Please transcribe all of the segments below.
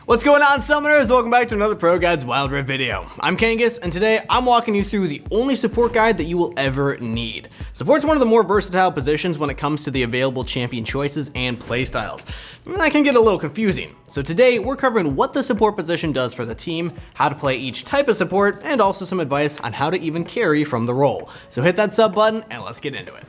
What's going on, Summoners? Welcome back to another ProGuides Wild Rift video. I'm Kangas, and today I'm walking you through the only support guide that you will ever need. Support's one of the more versatile positions when it comes to the available champion choices and playstyles. That can get a little confusing. So today we're covering what the support position does for the team, how to play each type of support, and also some advice on how to even carry from the role. So hit that sub button and let's get into it.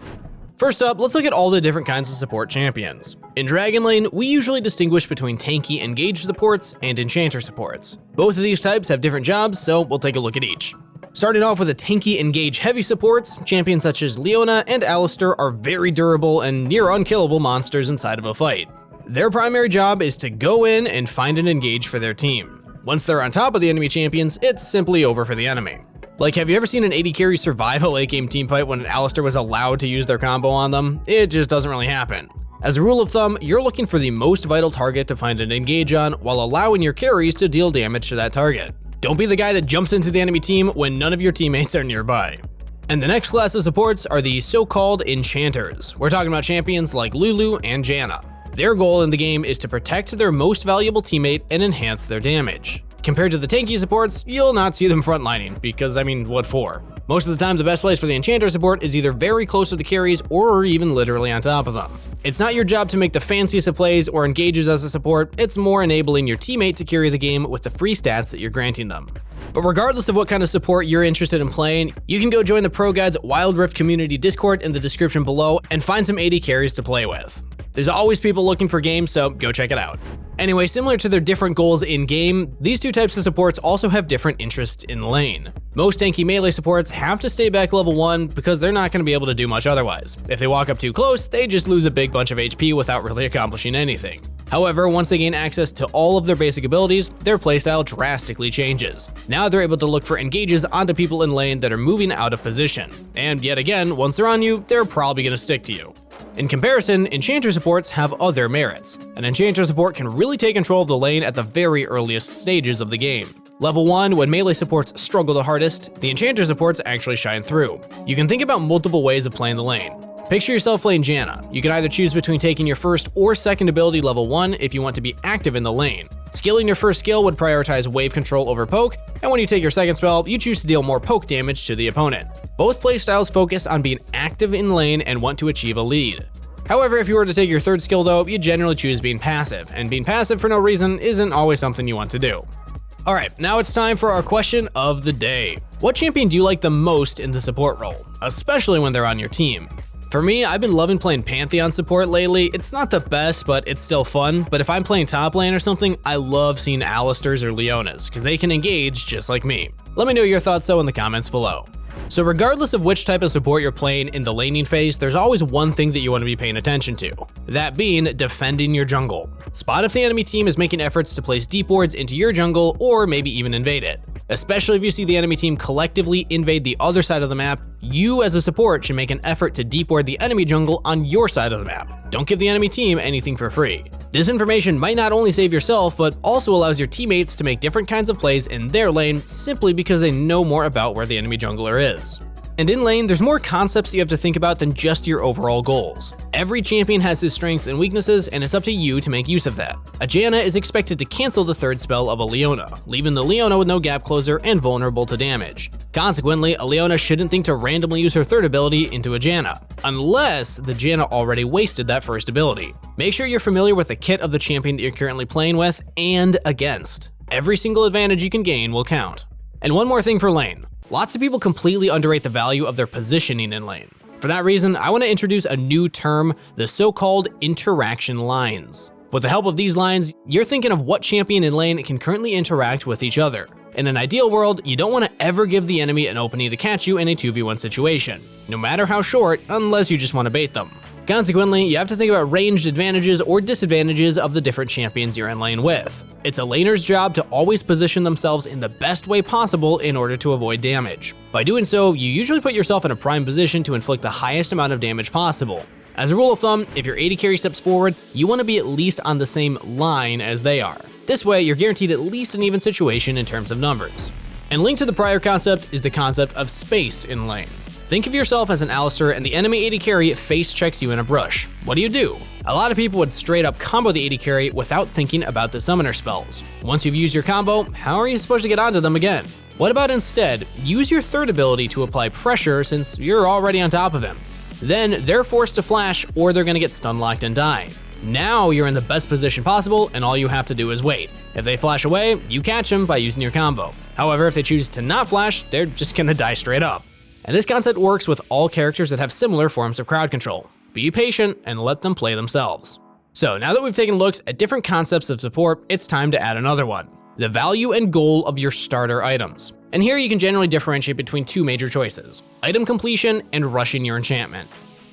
First up, let's look at all the different kinds of support champions. In Dragon Lane, we usually distinguish between tanky engage supports and enchanter supports. Both of these types have different jobs, so we'll take a look at each. Starting off with the tanky engage heavy supports, champions such as Leona and Alistar are very durable and near unkillable monsters inside of a fight. Their primary job is to go in and find an engage for their team. Once they're on top of the enemy champions, it's simply over for the enemy. Like, have you ever seen an AD carry survive a late game teamfight when an Alistar was allowed to use their combo on them? It just doesn't really happen. As a rule of thumb, you're looking for the most vital target to find an engage on while allowing your carries to deal damage to that target. Don't be the guy that jumps into the enemy team when none of your teammates are nearby. And the next class of supports are the so-called enchanters. We're talking about champions like Lulu and Janna. Their goal in the game is to protect their most valuable teammate and enhance their damage. Compared to the tanky supports, you'll not see them frontlining, because what for? Most of the time, the best place for the enchanter support is either very close to the carries or even literally on top of them. It's not your job to make the fanciest of plays or engages as a support, it's more enabling your teammate to carry the game with the free stats that you're granting them. But regardless of what kind of support you're interested in playing, you can go join the ProGuides Wild Rift community Discord in the description below and find some AD carries to play with. There's always people looking for games, so go check it out. Anyway, similar to their different goals in game, these two types of supports also have different interests in lane. Most tanky melee supports have to stay back level 1 because they're not going to be able to do much otherwise. If they walk up too close, they just lose a big bunch of HP without really accomplishing anything. However, once they gain access to all of their basic abilities, their playstyle drastically changes. Now they're able to look for engages onto people in lane that are moving out of position. And yet again, once they're on you, they're probably going to stick to you. In comparison, enchanter supports have other merits. An enchanter support can really take control of the lane at the very earliest stages of the game. Level 1, when melee supports struggle the hardest, the enchanter supports actually shine through. You can think about multiple ways of playing the lane. Picture yourself playing Janna. You can either choose between taking your first or second ability level 1 if you want to be active in the lane. Skilling your first skill would prioritize wave control over poke, and when you take your second spell, you choose to deal more poke damage to the opponent. Both playstyles focus on being active in lane and want to achieve a lead. However, if you were to take your third skill though, you generally choose being passive, and being passive for no reason isn't always something you want to do. Alright, now it's time for our question of the day. What champion do you like the most in the support role, especially when they're on your team? For me, I've been loving playing Pantheon support lately. It's not the best, but it's still fun. But if I'm playing top lane or something, I love seeing Alistars or Leonas, because they can engage just like me. Let me know your thoughts though in the comments below. So regardless of which type of support you're playing in the laning phase, there's always one thing that you want to be paying attention to. That being defending your jungle. Spot if the enemy team is making efforts to place deep wards into your jungle or maybe even invade it. Especially if you see the enemy team collectively invade the other side of the map, you as a support should make an effort to deep ward the enemy jungle on your side of the map. Don't give the enemy team anything for free. This information might not only save yourself, but also allows your teammates to make different kinds of plays in their lane simply because they know more about where the enemy jungler is. And in lane, there's more concepts you have to think about than just your overall goals. Every champion has his strengths and weaknesses, and it's up to you to make use of that. A Janna is expected to cancel the third spell of a Leona, leaving the Leona with no gap closer and vulnerable to damage. Consequently, a Leona shouldn't think to randomly use her third ability into a Janna, unless the Janna already wasted that first ability. Make sure you're familiar with the kit of the champion that you're currently playing with and against. Every single advantage you can gain will count. And one more thing for lane. Lots of people completely underrate the value of their positioning in lane. For that reason, I want to introduce a new term, the so-called interaction lines. With the help of these lines, you're thinking of what champion in lane can currently interact with each other. In an ideal world, you don't want to ever give the enemy an opening to catch you in a 2v1 situation, no matter how short, unless you just want to bait them. Consequently, you have to think about ranged advantages or disadvantages of the different champions you're in lane with. It's a laner's job to always position themselves in the best way possible in order to avoid damage. By doing so, you usually put yourself in a prime position to inflict the highest amount of damage possible. As a rule of thumb, if your AD carry steps forward, you want to be at least on the same line as they are. This way, you're guaranteed at least an even situation in terms of numbers. And linked to the prior concept is the concept of space in lane. Think of yourself as an Alistar and the enemy AD carry face checks you in a brush. What do? A lot of people would straight up combo the AD carry without thinking about the summoner spells. Once you've used your combo, how are you supposed to get onto them again? What about instead, use your third ability to apply pressure since you're already on top of him. Then they're forced to flash or they're gonna get stun locked and die. Now you're in the best position possible and all you have to do is wait. If they flash away, you catch them by using your combo. However, if they choose to not flash, they're just gonna die straight up. And this concept works with all characters that have similar forms of crowd control. Be patient and let them play themselves. So now that we've taken looks at different concepts of support, it's time to add another one. The value and goal of your starter items. And here you can generally differentiate between two major choices: item completion and rushing your enchantment.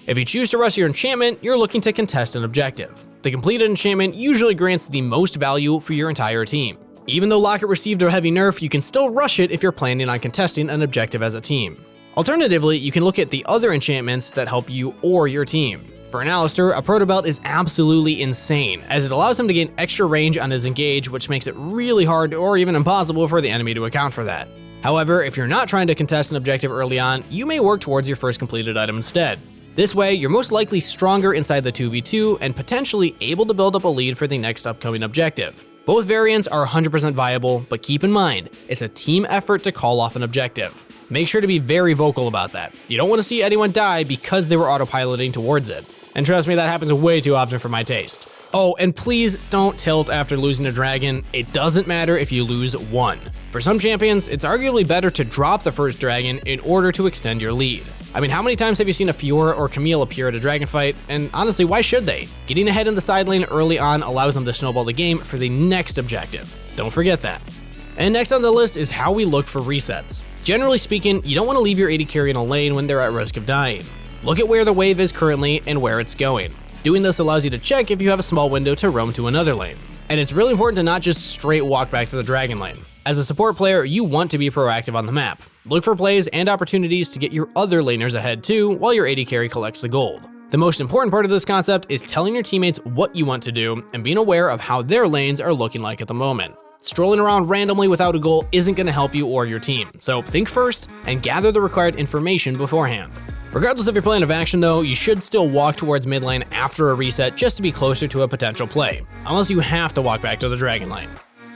If you choose to rush your enchantment, you're looking to contest an objective. The completed enchantment usually grants the most value for your entire team. Even though Locket received a heavy nerf, you can still rush it if you're planning on contesting an objective as a team. Alternatively, you can look at the other enchantments that help you or your team. For an Alistar, a Proto Belt is absolutely insane, as it allows him to gain extra range on his engage, which makes it really hard or even impossible for the enemy to account for that. However, if you're not trying to contest an objective early on, you may work towards your first completed item instead. This way, you're most likely stronger inside the 2v2 and potentially able to build up a lead for the next upcoming objective. Both variants are 100% viable, but keep in mind, it's a team effort to call off an objective. Make sure to be very vocal about that. You don't want to see anyone die because they were autopiloting towards it. And trust me, that happens way too often for my taste. Oh, and please don't tilt after losing a dragon. It doesn't matter if you lose one. For some champions, it's arguably better to drop the first dragon in order to extend your lead. I mean, how many times have you seen a Fiora or Camille appear at a dragon fight? And honestly, why should they? Getting ahead in the side lane early on allows them to snowball the game for the next objective. Don't forget that. And next on the list is how we look for resets. Generally speaking, you don't want to leave your AD carry in a lane when they're at risk of dying. Look at where the wave is currently and where it's going. Doing this allows you to check if you have a small window to roam to another lane. And it's really important to not just straight walk back to the dragon lane. As a support player, you want to be proactive on the map. Look for plays and opportunities to get your other laners ahead too while your AD carry collects the gold. The most important part of this concept is telling your teammates what you want to do and being aware of how their lanes are looking like at the moment. Strolling around randomly without a goal isn't going to help you or your team, so think first and gather the required information beforehand. Regardless of your plan of action though, you should still walk towards mid lane after a reset just to be closer to a potential play, unless you have to walk back to the dragon lane.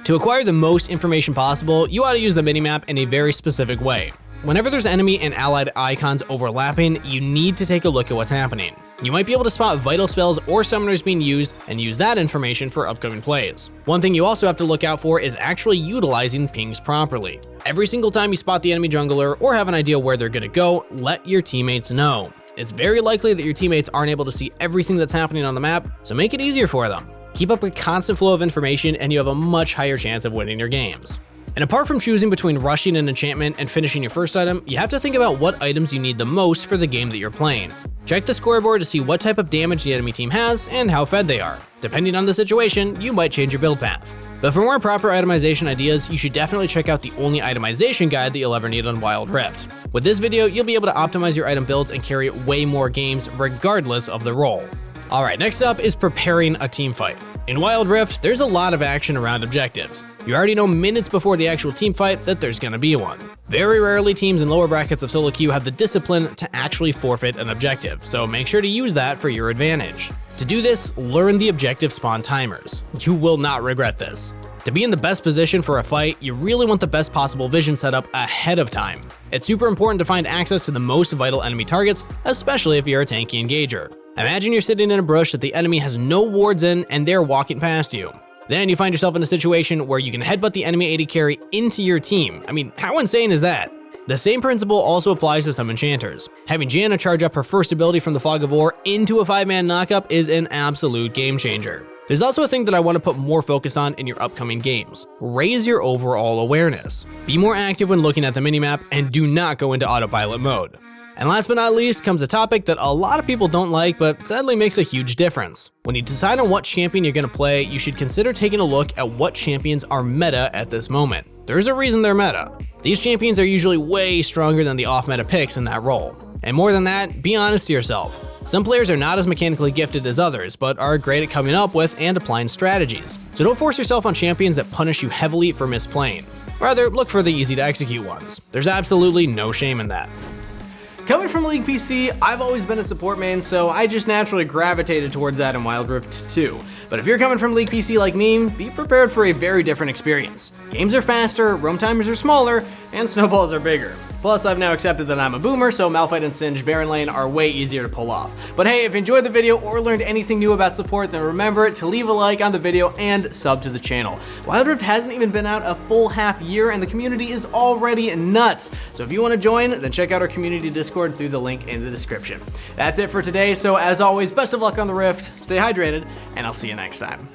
To acquire the most information possible, you ought to use the minimap in a very specific way. Whenever there's enemy and allied icons overlapping, you need to take a look at what's happening. You might be able to spot vital spells or summoners being used and use that information for upcoming plays. One thing you also have to look out for is actually utilizing pings properly. Every single time you spot the enemy jungler or have an idea where they're gonna go, let your teammates know. It's very likely that your teammates aren't able to see everything that's happening on the map, so make it easier for them. Keep up a constant flow of information and you have a much higher chance of winning your games. And apart from choosing between rushing an enchantment and finishing your first item, you have to think about what items you need the most for the game that you're playing. Check the scoreboard to see what type of damage the enemy team has and how fed they are. Depending on the situation, you might change your build path. But for more proper itemization ideas, you should definitely check out the only itemization guide that you'll ever need on Wild Rift. With this video, you'll be able to optimize your item builds and carry way more games regardless of the role. Alright, next up is preparing a team fight. In Wild Rift, there's a lot of action around objectives. You already know minutes before the actual team fight that there's gonna be one. Very rarely teams in lower brackets of solo queue have the discipline to actually forfeit an objective, so make sure to use that for your advantage. To do this, learn the objective spawn timers. You will not regret this. To be in the best position for a fight, you really want the best possible vision setup ahead of time. It's super important to find access to the most vital enemy targets, especially if you're a tanky engager. Imagine you're sitting in a brush that the enemy has no wards in and they're walking past you. Then you find yourself in a situation where you can headbutt the enemy AD carry into your team. I mean, how insane is that? The same principle also applies to some enchanters. Having Janna charge up her first ability from the Fog of War into a 5-man knockup is an absolute game changer. There's also a thing that I want to put more focus on in your upcoming games. Raise your overall awareness. Be more active when looking at the minimap and do not go into autopilot mode. And last but not least comes a topic that a lot of people don't like, but sadly makes a huge difference. When you decide on what champion you're going to play, you should consider taking a look at what champions are meta at this moment. There's a reason they're meta. These champions are usually way stronger than the off-meta picks in that role. And more than that, be honest to yourself. Some players are not as mechanically gifted as others, but are great at coming up with and applying strategies. So don't force yourself on champions that punish you heavily for misplaying. Rather, look for the easy to execute ones. There's absolutely no shame in that. Coming from League PC, I've always been a support main, so I just naturally gravitated towards that in Wild Rift 2. But if you're coming from League PC like me, be prepared for a very different experience. Games are faster, roam timers are smaller, and snowballs are bigger. Plus, I've now accepted that I'm a boomer, so Malphite and Singed Baron Lane are way easier to pull off. But hey, if you enjoyed the video or learned anything new about support, then remember to leave a like on the video and sub to the channel. Wild Rift hasn't even been out a full half year, and the community is already nuts. So if you want to join, then check out our community Discord through the link in the description. That's it for today, so as always, best of luck on the Rift, stay hydrated, and I'll see you next time.